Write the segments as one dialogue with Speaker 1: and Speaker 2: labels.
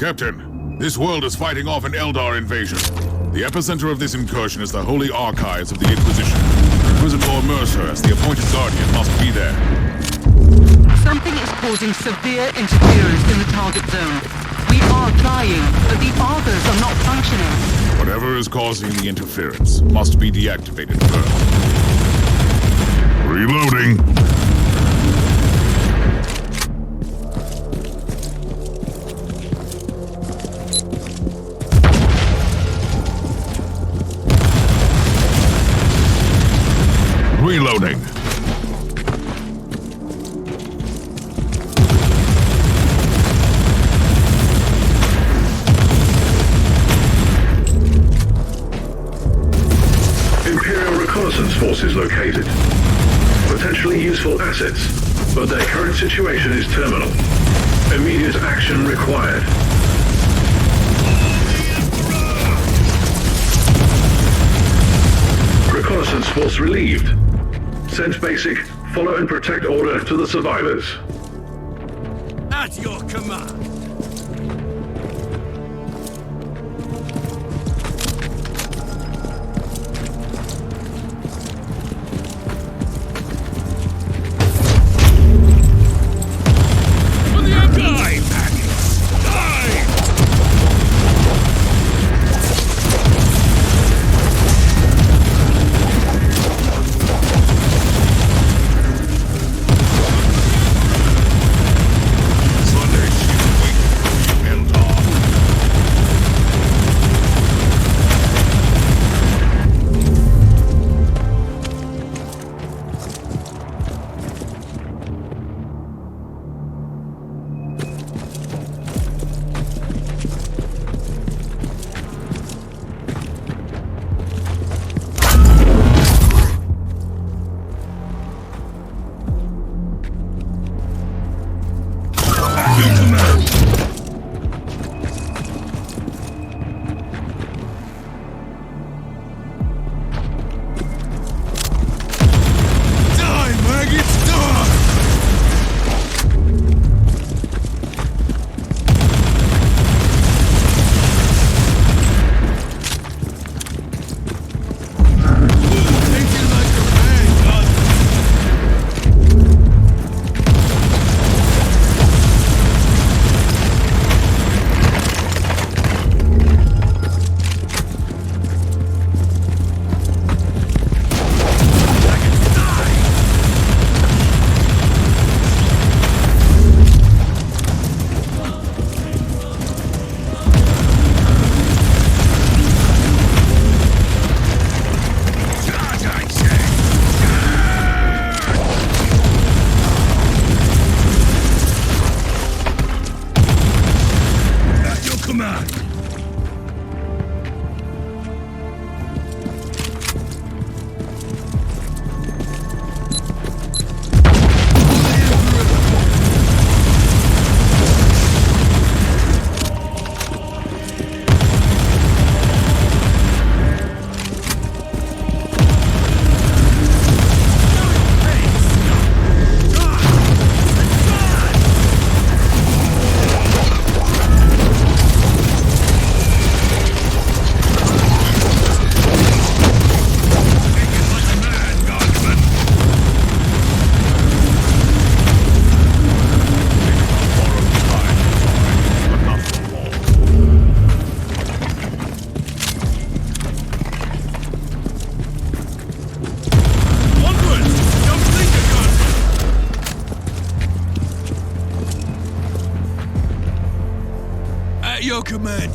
Speaker 1: Captain, this world is fighting off an Eldar invasion. The epicenter of this incursion is the Holy Archives of the Inquisition. Inquisitor Martyr, as the appointed guardian, must be there.
Speaker 2: Something is causing severe interference in the target zone. We are trying, but the Augurs are not functioning.
Speaker 1: Whatever is causing the interference must be deactivated first. Reloading. Reloading.
Speaker 3: Imperial reconnaissance forces located. Potentially useful assets, but their current situation is terminal. Immediate action required. Reconnaissance force relieved. Send basic, follow and protect order to the survivors.
Speaker 4: At your command. At your command.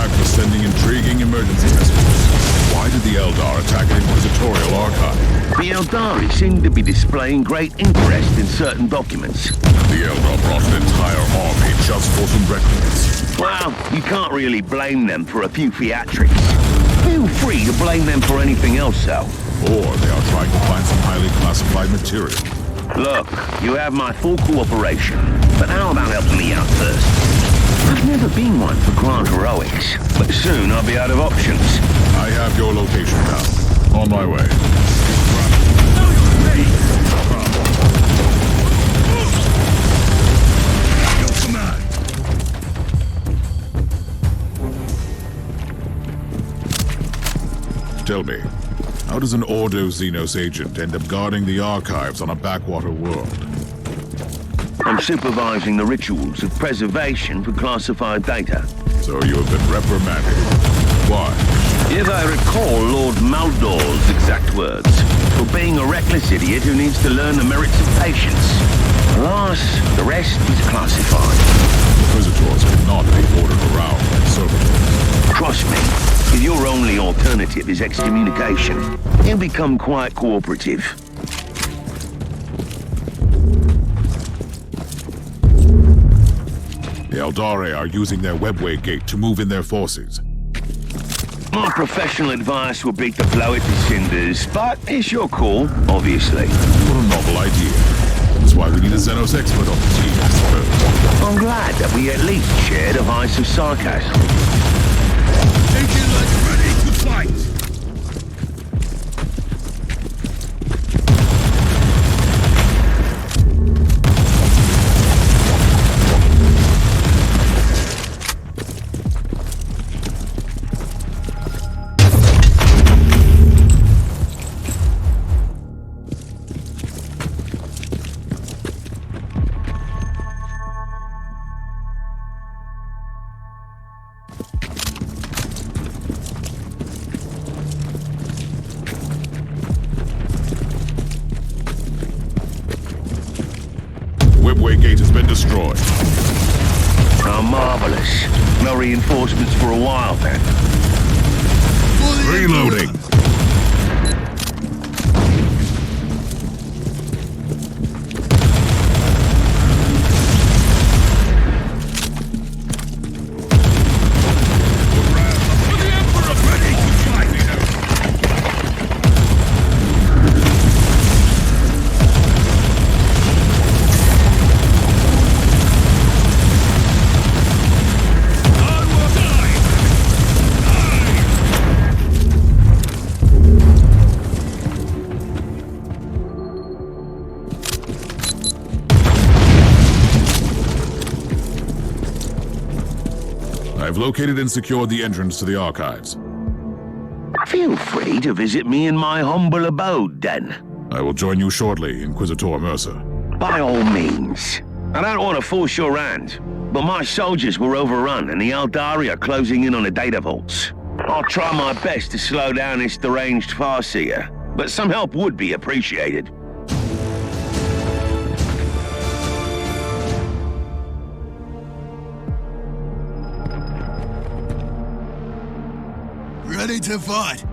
Speaker 1: back for sending intriguing emergency messages. Why did the Eldar attack an Inquisitorial archive?
Speaker 5: The Eldari seem to be displaying great interest in certain documents.
Speaker 1: The Eldar brought an entire army just for some records.
Speaker 5: Well, you can't really blame them for a few theatrics. Feel free to blame them for anything else, though.
Speaker 1: Or they are trying to find some highly classified material.
Speaker 5: Look, you have my full cooperation, but how about helping me out first? I've never been one for grand heroics, but soon I'll be out of options.
Speaker 1: I have your location now. On my way.
Speaker 4: Your command.
Speaker 1: Tell me, how does an Ordo Xenos agent end up guarding the archives on a backwater world?
Speaker 5: I'm supervising the rituals of preservation for classified data.
Speaker 1: So you have been reprimanded. Why?
Speaker 5: If I recall Lord Maldor's exact words, for being a reckless idiot who needs to learn the merits of patience. Alas, the rest is classified.
Speaker 1: Inquisitors cannot be ordered around like servitors.
Speaker 5: Trust me, if your only alternative is excommunication, he'll become quite cooperative.
Speaker 1: The Eldari are using their webway gate to move in their forces.
Speaker 5: My professional advice would be to blow it to cinders, but it's your call, obviously.
Speaker 1: What a novel idea. That's why we need a Xenos expert on the team, I suppose.
Speaker 5: I'm glad that we at least share the vice of sarcasm.
Speaker 4: Thinking like ready to fight.
Speaker 1: Webway gate has been destroyed.
Speaker 5: How marvelous. No reinforcements for a while, then.
Speaker 1: Reloading.
Speaker 4: For the Emperor, ready to fight.
Speaker 1: I've located and secured the entrance to the archives.
Speaker 5: Feel free to visit me in my humble abode, then.
Speaker 1: I will join you shortly, Inquisitor Martyr.
Speaker 5: By all means. I don't want to force your hand, but my soldiers were overrun and the Eldari are closing in on the data vaults. I'll try my best to slow down this deranged farseer, but some help would be appreciated.
Speaker 4: Ready to fight.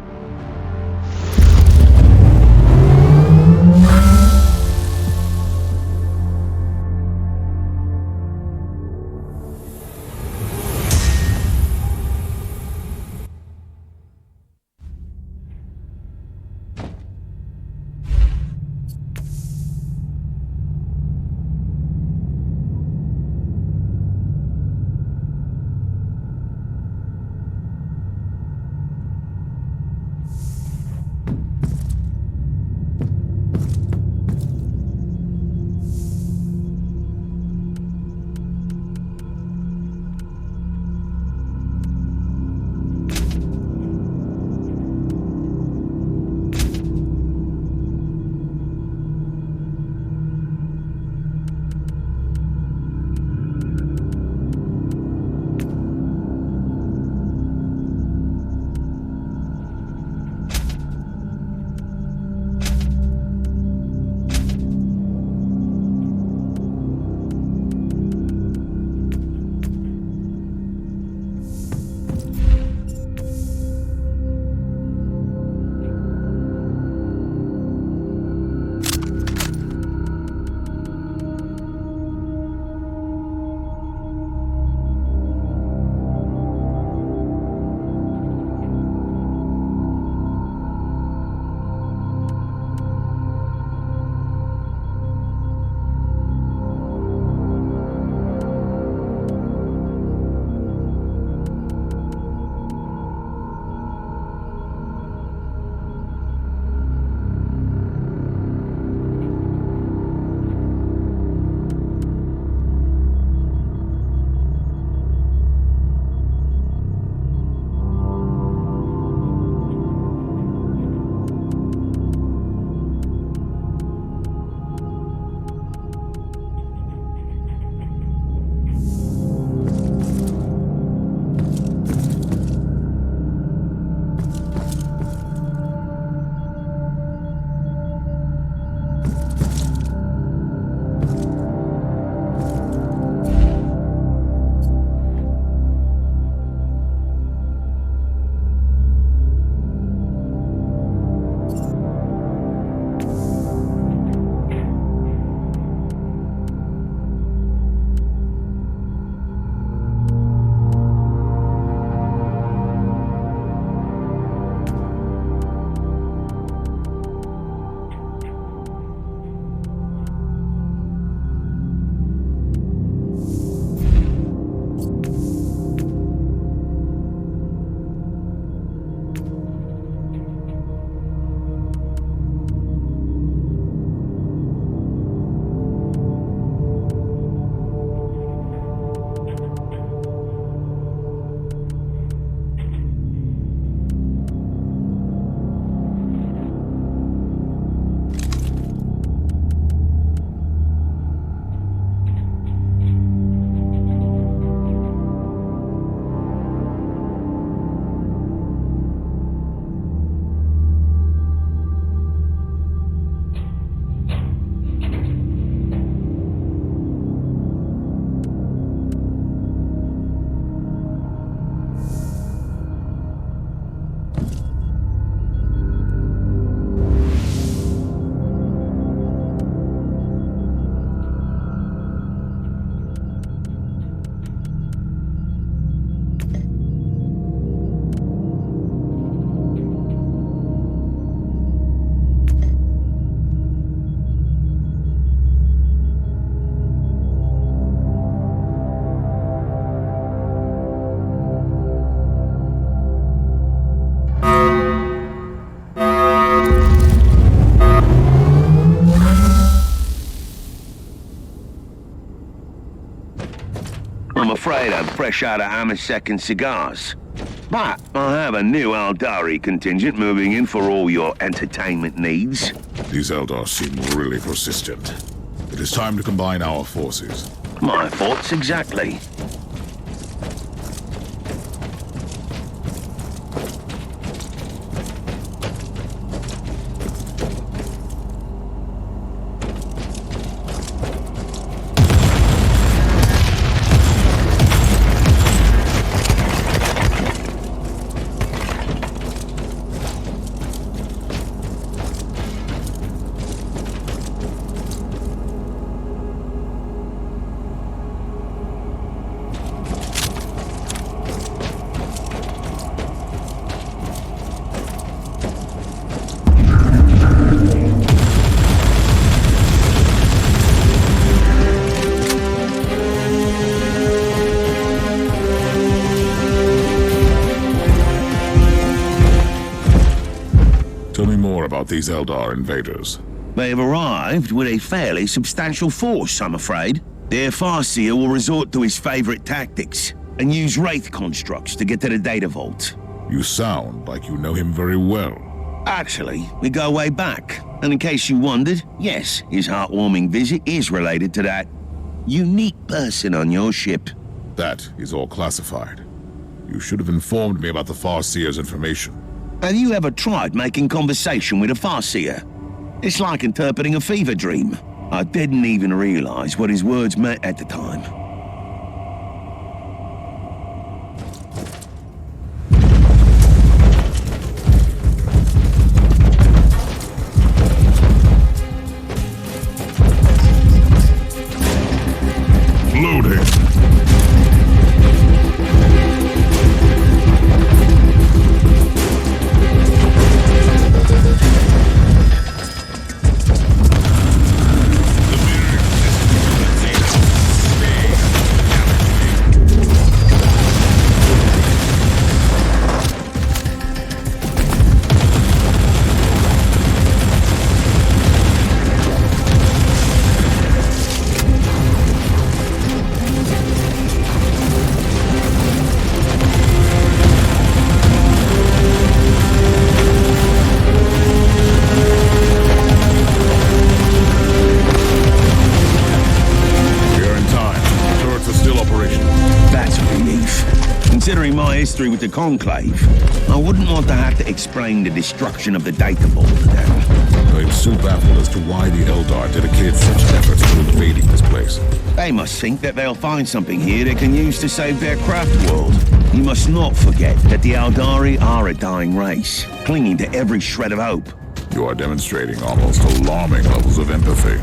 Speaker 5: I'm afraid I'm fresh out of Amasek and cigars. But I have a new Aldari contingent moving in for all your entertainment needs.
Speaker 1: These Eldar seem really persistent. It is time to combine our forces.
Speaker 5: My thoughts exactly.
Speaker 1: Tell me more about these Eldar invaders.
Speaker 5: They've arrived with a fairly substantial force, I'm afraid. Their Farseer will resort to his favorite tactics and use Wraith constructs to get to the data vault.
Speaker 1: You sound like you know him very well.
Speaker 5: Actually, we go way back. And in case you wondered, yes, his heartwarming visit is related to that unique person on your ship.
Speaker 1: That is all classified. You should have informed me about the Farseer's information.
Speaker 5: Have you ever tried making conversation with a Farseer? It's like interpreting a fever dream. I didn't even realize what his words meant at the time.
Speaker 1: Loading.
Speaker 5: Considering my history with the Conclave, I wouldn't want to have to explain the destruction of the data vault to them.
Speaker 1: I'm so baffled as to why the Eldar dedicated such efforts to invading this place.
Speaker 5: They must think that they'll find something here they can use to save their craft world. You must not forget that the Aldari are a dying race, clinging to every shred of hope.
Speaker 1: You are demonstrating almost alarming levels of empathy.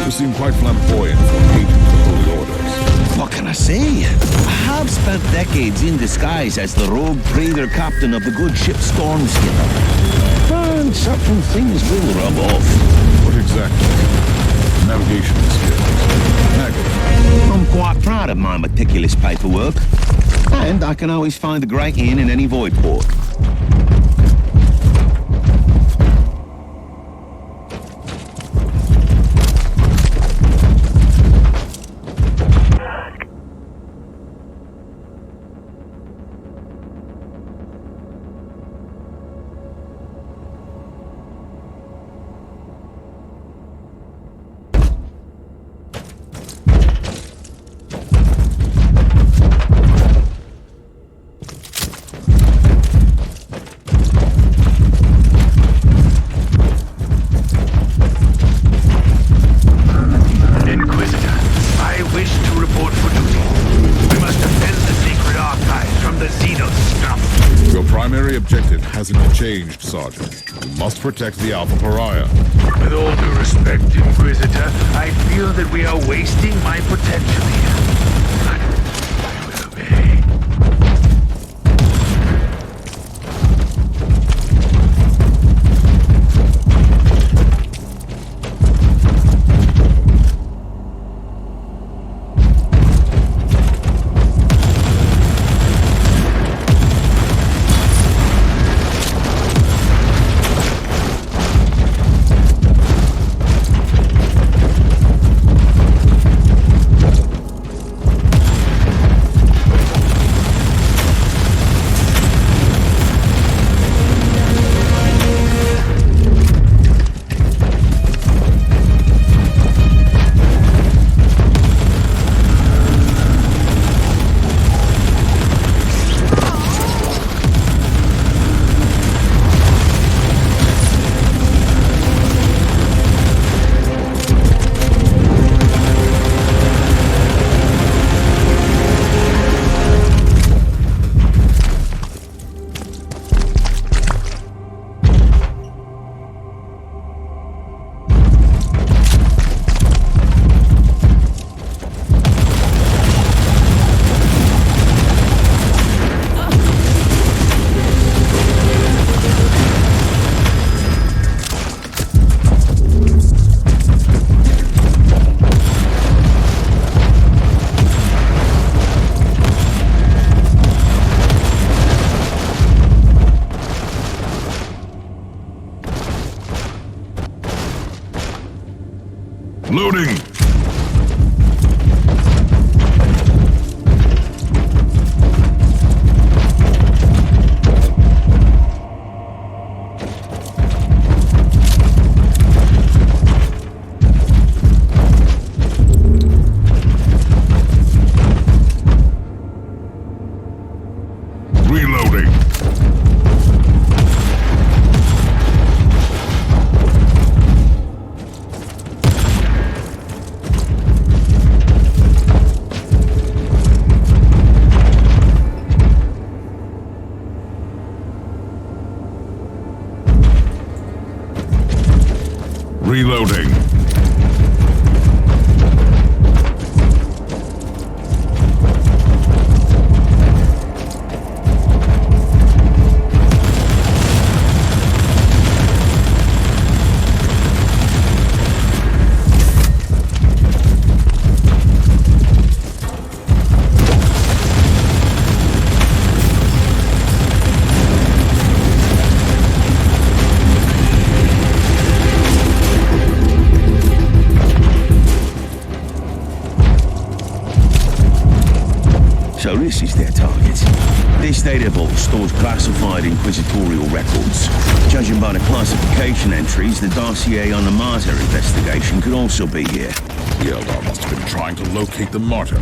Speaker 1: Seem quite flamboyant for an agent of the Holy Orders.
Speaker 5: What can I say? I have spent decades in disguise as the rogue trader captain of the good ship Stormskipper. And certain things will rub off.
Speaker 1: What exactly? Navigation skills. Nagging.
Speaker 5: I'm quite proud of my meticulous paperwork. And I can always find the great inn in any void port.
Speaker 4: see those stuff.
Speaker 1: Your primary objective hasn't changed, Sergeant. You must protect the Alpha Pariah.
Speaker 4: With all due respect, Inquisitor, I feel that we are wasting my potential here. But I will obey.
Speaker 1: Loading! Reloading! Reloading.
Speaker 5: So this is their target. This data vault stores classified inquisitorial records. Judging by the classification entries, the dossier on the Martyr investigation could also be here.
Speaker 1: The Eldar must have been trying to locate the Martyr.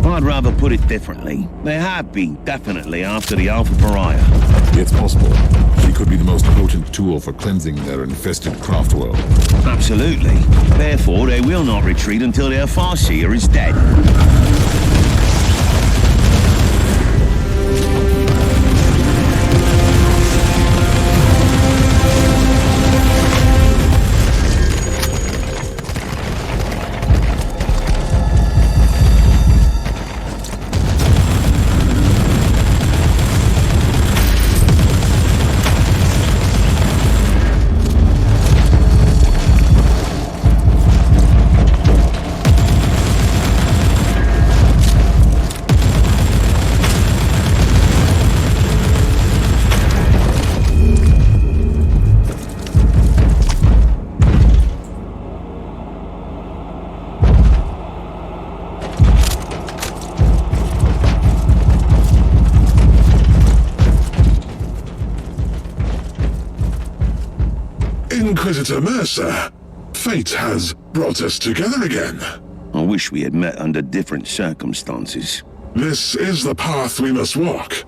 Speaker 5: I'd rather put it differently. They have been definitely after the Alpha Pariah.
Speaker 1: It's possible. She could be the most potent tool for cleansing their infested craft world.
Speaker 5: Absolutely. Therefore, they will not retreat until their Farseer is dead.
Speaker 3: Inquisitor Mercer, fate has brought us together again.
Speaker 5: I wish we had met under different circumstances.
Speaker 3: This is the path we must walk,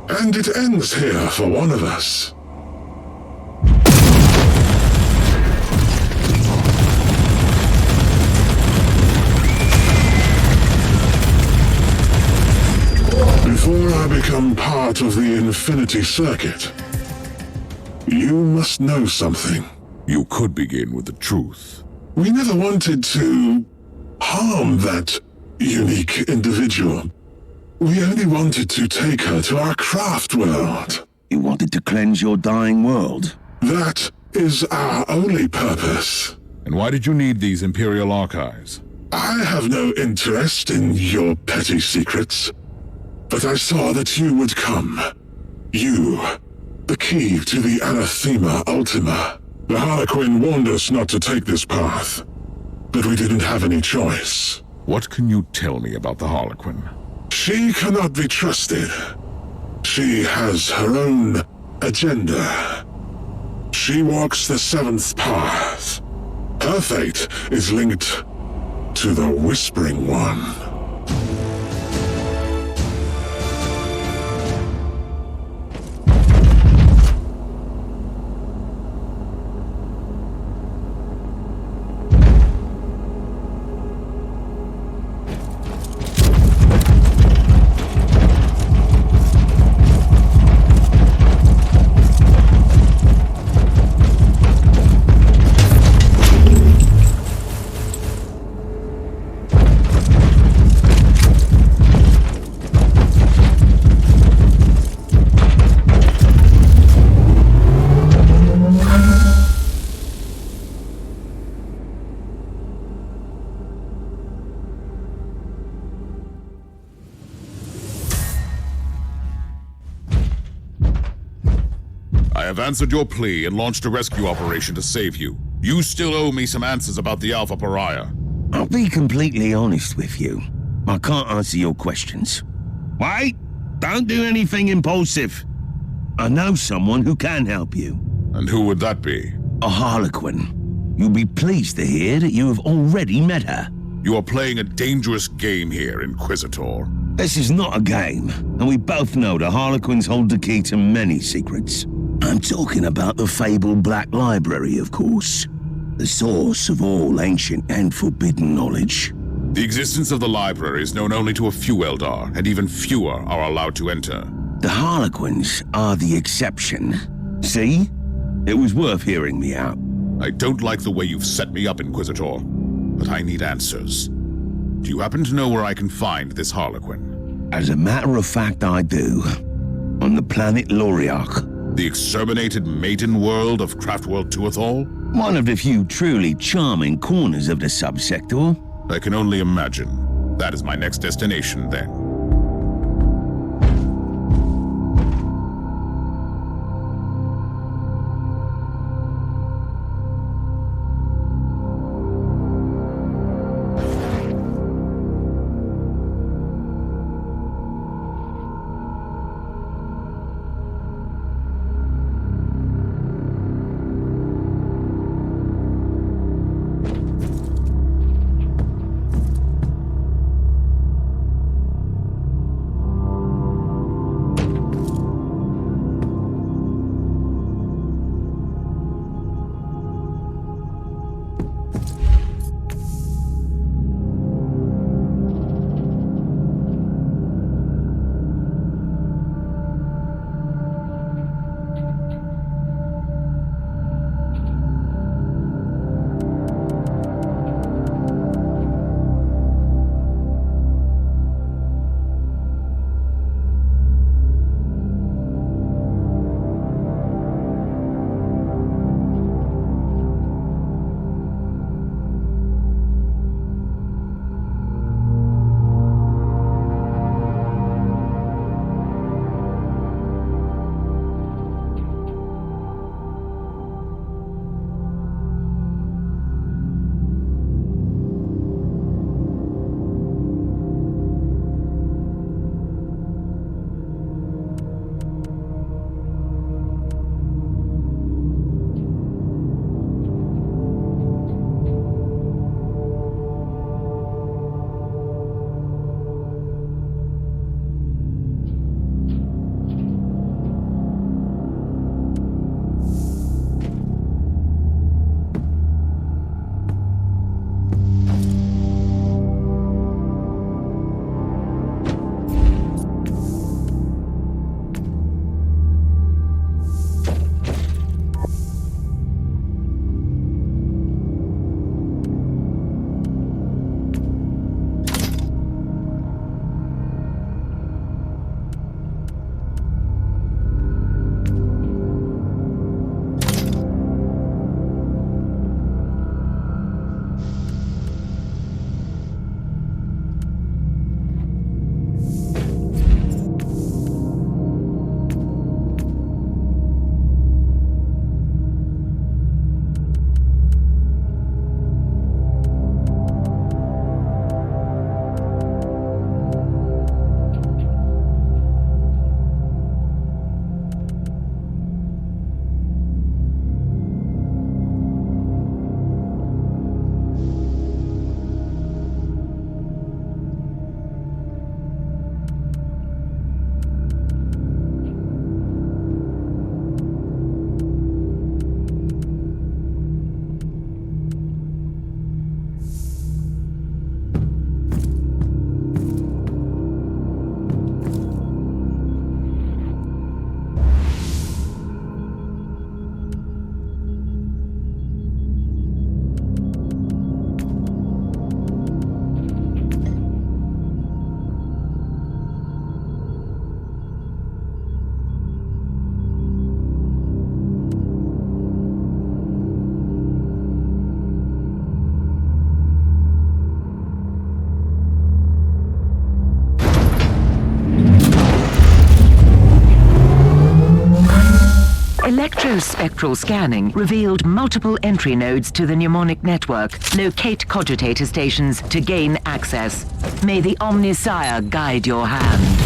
Speaker 3: and it ends here for one of us. Before I become part of the Infinity Circuit, you must know something.
Speaker 1: You could begin with the truth.
Speaker 3: We never wanted to harm that unique individual. We only wanted to take her to our craft world.
Speaker 5: You wanted to cleanse your dying world?
Speaker 3: That is our only purpose.
Speaker 1: And why did you need these Imperial archives?
Speaker 3: I have no interest in your petty secrets, but I saw that you would come. You, the key to the Anathema Ultima. The Harlequin warned us not to take this path, but we didn't have any choice.
Speaker 1: What can you tell me about the Harlequin?
Speaker 3: She cannot be trusted. She has her own agenda. She walks the seventh path. Her fate is linked to the Whispering One.
Speaker 1: I have answered your plea and launched a rescue operation to save you. You still owe me some answers about the Alpha Pariah.
Speaker 5: I'll be completely honest with you. I can't answer your questions. Wait! Don't do anything impulsive. I know someone who can help you.
Speaker 1: And who would that be?
Speaker 5: A Harlequin. You'll be pleased to hear that you have already met her.
Speaker 1: You are playing a dangerous game here, Inquisitor.
Speaker 5: This is not a game, and we both know the Harlequins hold the key to many secrets. I'm talking about the fabled Black Library, of course. The source of all ancient and forbidden knowledge.
Speaker 1: The existence of the library is known only to a few Eldar, and even fewer are allowed to enter.
Speaker 5: The Harlequins are the exception. See? It was worth hearing me out.
Speaker 1: I don't like the way you've set me up, Inquisitor, but I need answers. Do you happen to know where I can find this Harlequin?
Speaker 5: As a matter of fact, I do. On the planet Loriarch.
Speaker 1: The exterminated maiden world of Craftworld Tuathal?
Speaker 5: One of the few truly charming corners of the subsector.
Speaker 1: I can only imagine. That is my next destination, then.
Speaker 6: Electrospectral scanning revealed multiple entry nodes to the mnemonic network. Locate cogitator stations to gain access. May the Omnisire guide your hand.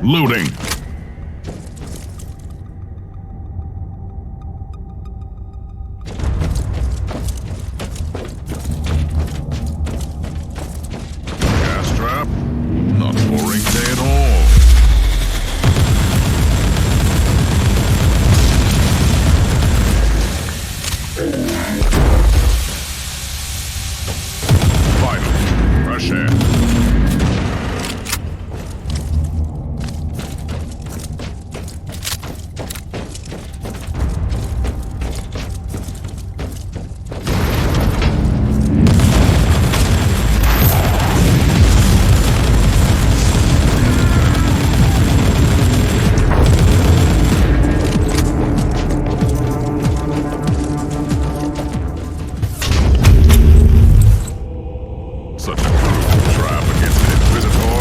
Speaker 1: Loading. Gas trap? Not a boring day at all. Finally, fresh air. Such a cruel trap against an Inquisitor.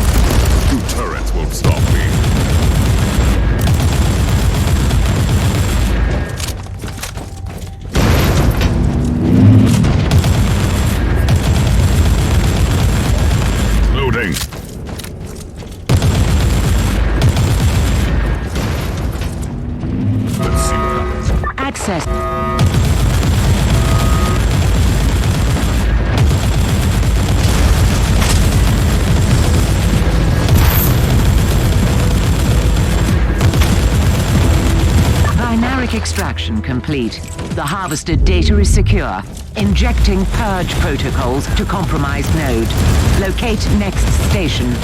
Speaker 1: 2 turrets won't stop me. Loading. Let's see what happens.
Speaker 6: Access. Binaric extraction complete. The harvested data is secure. Injecting purge protocols to compromised node. Locate next station.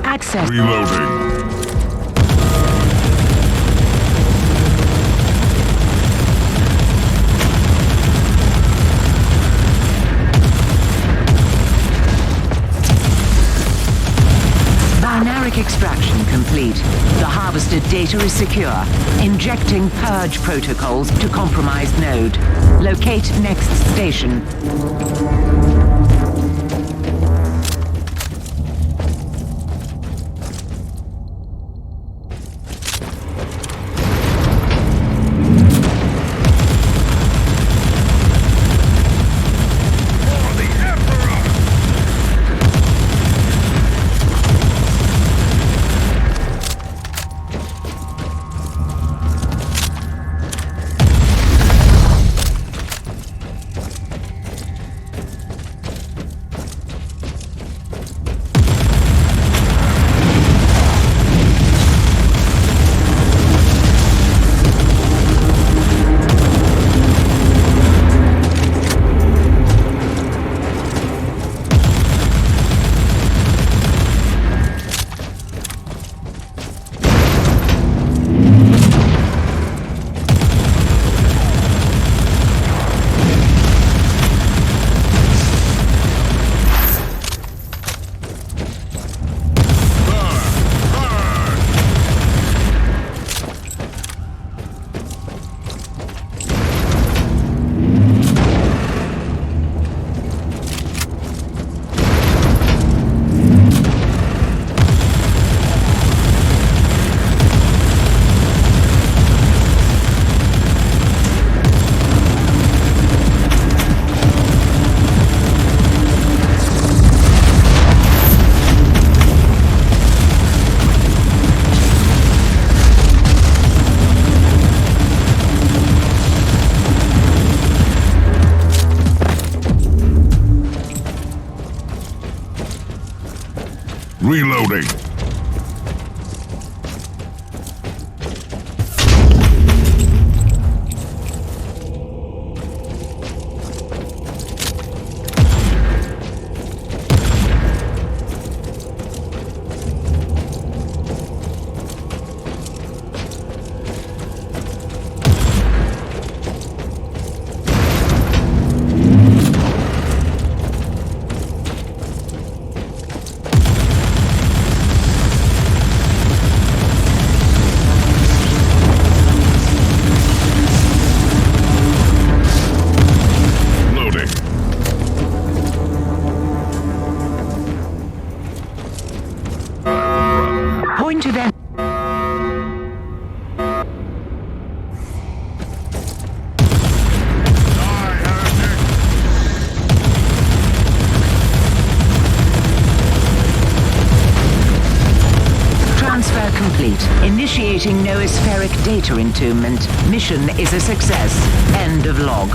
Speaker 6: Access.
Speaker 1: Reloading.
Speaker 6: Binaric extraction complete. The harvested data is secure. Injecting purge protocols to compromised node. Locate next station.
Speaker 1: Reloading.
Speaker 6: Point of en- Transfer complete. Initiating noospheric data entombment. Mission is a success. End of log.